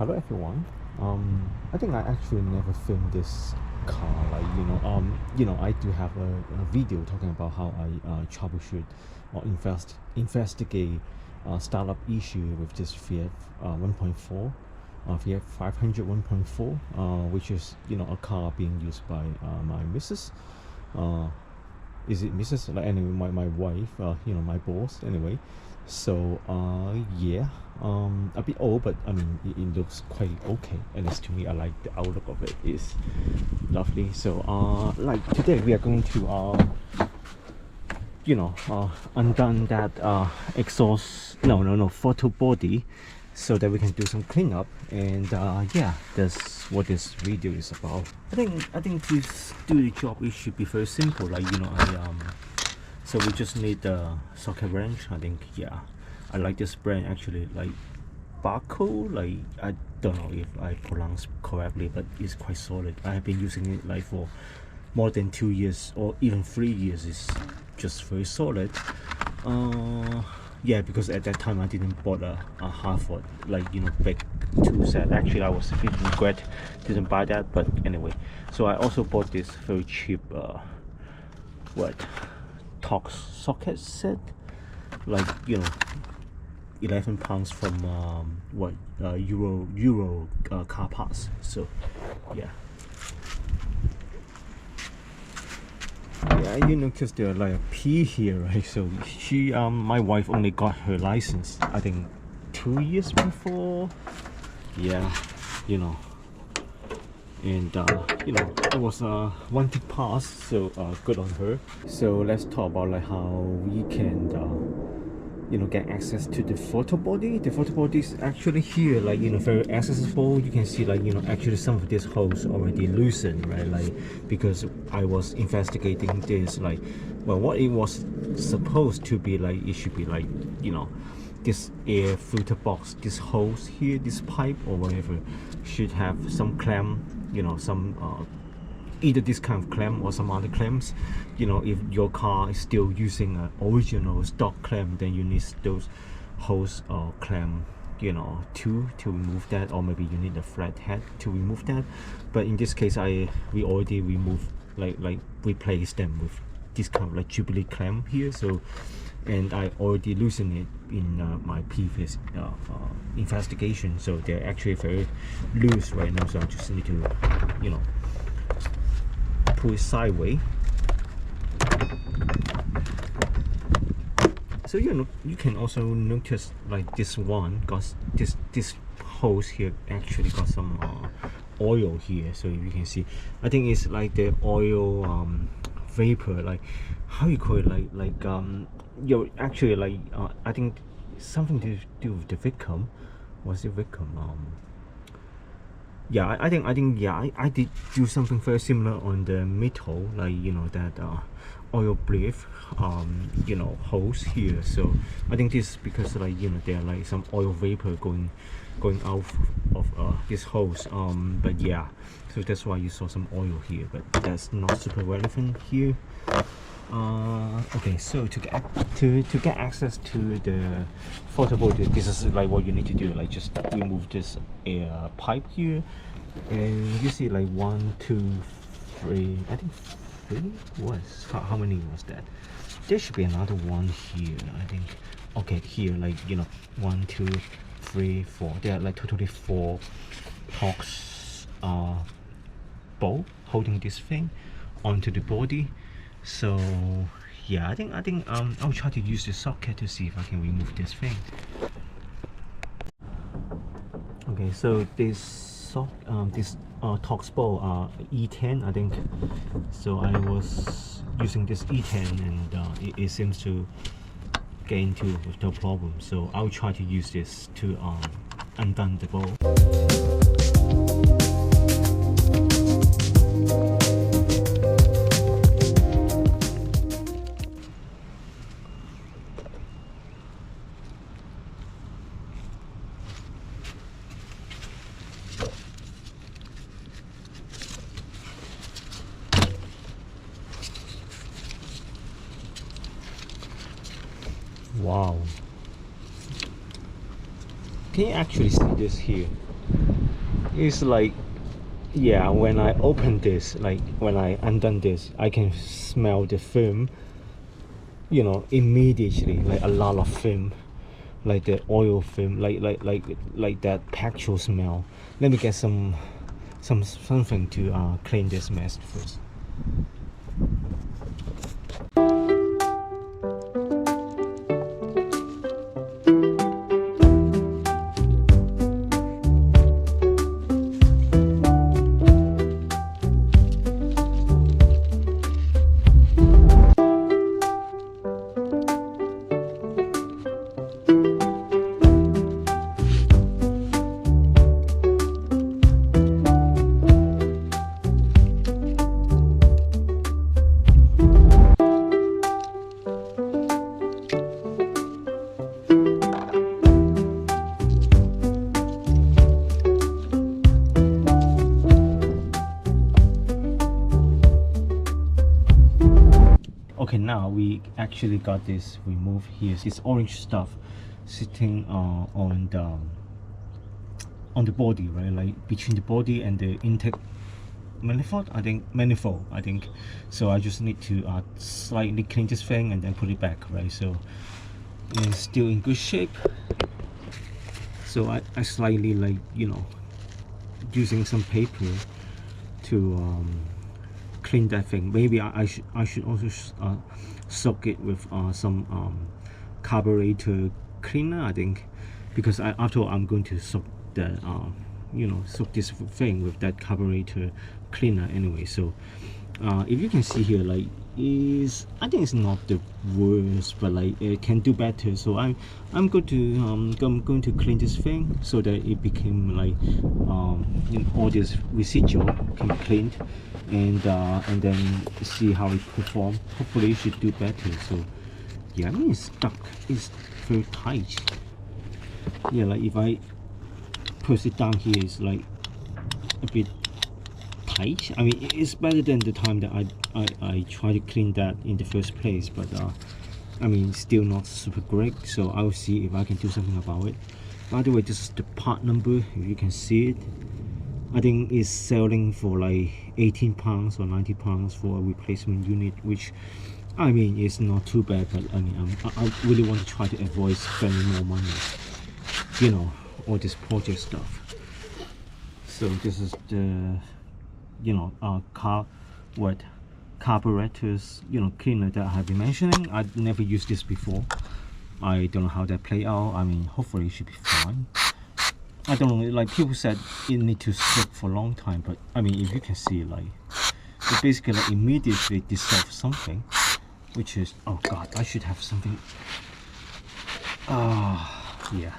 Hello everyone. I think I actually never filmed this car. I do have a video talking about how I troubleshoot or investigate startup issue with this Fiat 1.4, Fiat 500 1.4, which is a car being used by my missus. Is it Mrs. Like anyway, my wife, my boss anyway. So yeah, a bit old, but I mean it looks quite okay. At least to me, I like the outlook of it. It's lovely. So like today we are going to undone that exhaust, no throttle body, so that we can do some cleanup. And yeah, that's what this video is about. I think to do the job it should be very simple. So we just need the socket wrench. I think, yeah, I like this brand actually, like Barco. Like, I don't know if I pronounce correctly, but it's quite solid. I have been using it like for more than 2 years or even 3 years. It's just very solid. Yeah, because at that time I didn't bought a Hartford, big tool set. Actually, I was a bit regret didn't buy that, but anyway. So I also bought this very cheap Torx socket set, 11 pounds from Euro car parts. So yeah, you notice there are like a P here, right? So she my wife only got her license I think 2 years before. Yeah, and it was one to pass, so good on her. So let's talk about like how we can get access to the throttle body. The throttle body is actually here, very accessible. You can see actually some of these holes already loosened, right? Because I was investigating this, what it was supposed to be like. It should be this air filter box, this hose here, this pipe or whatever, should have some clamp, some either this kind of clamp or some other clamps. If your car is still using an original stock clamp, then you need those hose or clamp to remove that, or maybe you need a flat head to remove that. But in this case, we already removed, replaced them with this kind of Jubilee clamp here. So, and I already loosened it in my previous investigation, so they're actually very loose right now. So I just need to pull it sideways. So you can also notice this one got this hose here actually got some oil here. So if you can see, I think it's like the oil vapor, how you call it, you're actually I think something to do with the victim. Was it victim? Yeah, I think yeah, I did do something very similar on the middle, that oil breath hose here. So I think this is because there are some oil vapor going out of this hose. But yeah, so that's why you saw some oil here, but that's not super relevant here. Okay, so to get access to the throttle body, this is what you need to do. Just remove this air pipe here, and you see 1, 2, 3. I think 3 was how many was that? There should be another one here, I think. Okay, here 1, 2, 3, 4. There are totally 4 Torx bolt holding this thing onto the body. So yeah, I think I'll try to use the socket to see if I can remove this thing. Okay, so this Torx bolt E10, I think. So I was using this E10, and it seems to get into it with no problem. So I'll try to use this to undone the bolt. Wow, can you actually see this here? It's like, yeah, when I open this, like when I undone this, I can smell the film, immediately, like a lot of film, like the oil film, like that petrol smell. Let me get something to clean this mess first. Okay, now we actually got this removed here. This orange stuff sitting on the body, right? Like between the body and the intake manifold. I think. So I just need to slightly clean this thing and then put it back, right? So it's still in good shape. So I slightly, like, using some paper to clean that thing. Maybe I should also soak it with some carburetor cleaner, I think, because after all, I'm going to soak the soak this thing with that carburetor cleaner anyway. So if you can see here, like, I think it's not the worst, but like it can do better. So I'm going to clean this thing so that it became like all this residual can be cleaned, and then see how it performs. Hopefully it should do better. So yeah, I mean, it's stuck, it's very tight. Yeah, like if I push it down here, it's like a bit tight. I mean, it's better than the time that I tried to clean that in the first place, but I mean, still not super great. So I'll see if I can do something about it. By the way, this is the part number, if you can see it. I think it's selling for like 18 pounds or 90 pounds for a replacement unit, which, I mean, it's not too bad, but I mean, I really want to try to avoid spending more money, all this project stuff. So this is the carburetors cleaner that I have been mentioning. I've never used this before. I don't know how that play out. I mean, hopefully it should be fine. I don't know, like people said it need to soak for a long time, but I mean, if you can see, like, it basically like immediately dissolves something, which is, oh god, I should have something. Yeah,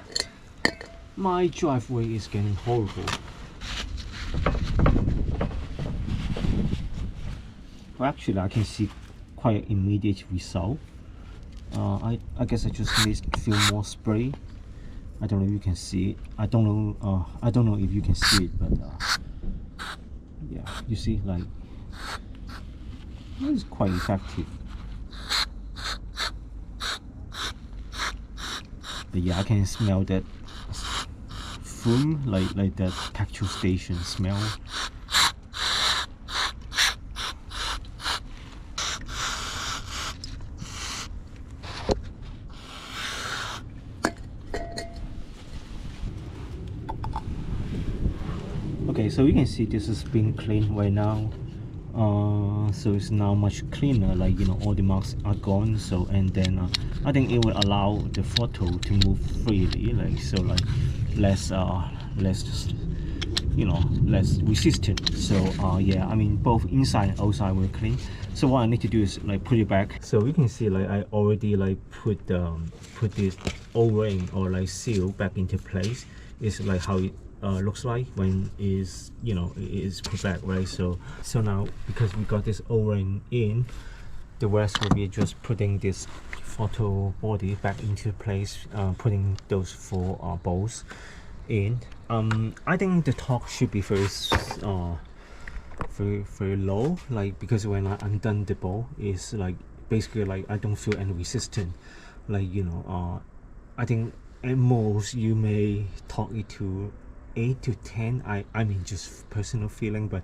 my driveway is getting horrible. Well, actually, I can see quite an immediate result. I guess I just need a few more spray. I don't know if you can see it. I don't know if you can see it, but yeah, you see, like, it's quite effective. But yeah, I can smell that fume, like that petrol station smell. Okay, so you can see this is being cleaned right now. So it's now much cleaner, like, all the marks are gone. So, and then I think it will allow the throttle to move freely, like, so, like, less less resistant. So yeah, I mean, both inside and outside will clean. So what I need to do is like put it back. So you can see, like, I already like put this O-ring or like seal back into place. It's like how it looks like when it is put back, right? So now, because we got this O-ring in, the rest will be just putting this throttle body back into place, putting those 4 bolts in. I think the torque should be very low, like, because when I undone the bolt, it's like basically like I don't feel any resistance, like, I think at most you may torque it to 8 to 10. I mean, just personal feeling, but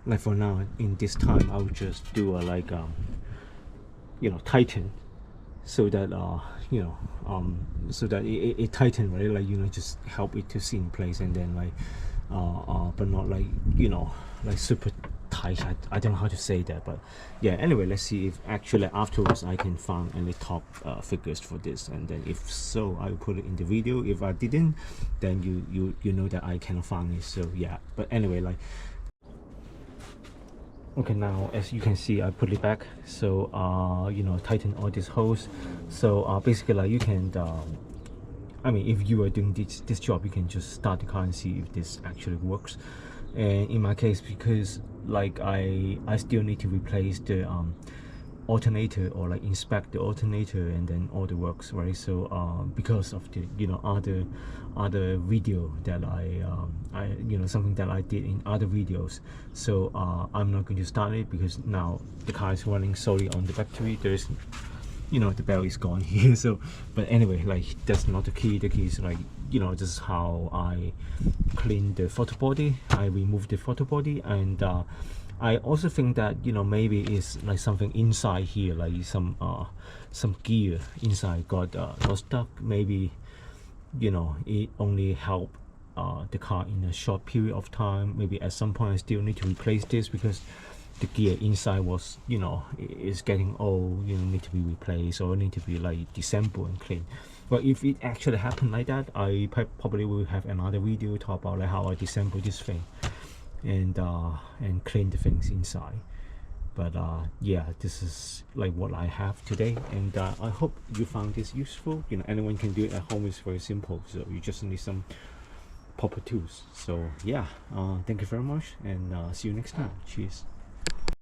like for now, in this time, I would just do a like tighten, so that so that it tighten, right? Like, just help it to sit in place, and then like but not like, like super tight. I don't know how to say that, but yeah, anyway, let's see if actually afterwards I can find any top figures for this, and then if so, I will put it in the video. If I didn't, then you know that I cannot find it. So yeah, but anyway, like, okay, now as you can see, I put it back. So tighten all these holes. So basically, like, you can I mean, if you are doing this job, you can just start the car and see if this actually works. And in my case, because like I still need to replace the alternator, or like inspect the alternator, and then all the works, right? So because of the other video that I something that I did in other videos, so I'm not going to start it, because now the car is running solely on the battery. There's the bell is gone here. So but anyway, like, that's not the key. The key is like, this is how I clean the throttle body. I remove the throttle body, and I also think that maybe it's like something inside here, like some gear inside got stuck. Maybe it only help the car in a short period of time. Maybe at some point I still need to replace this, because the gear inside was is getting old, need to be replaced, or need to be like disassembled and cleaned. But if it actually happened like that, I probably will have another video talk about like how I disassemble this thing and clean the things inside. But yeah, this is like what I have today, and I hope you found this useful. Anyone can do it at home. It's very simple, so you just need some proper tools. So yeah, thank you very much, and see you next time. Cheers.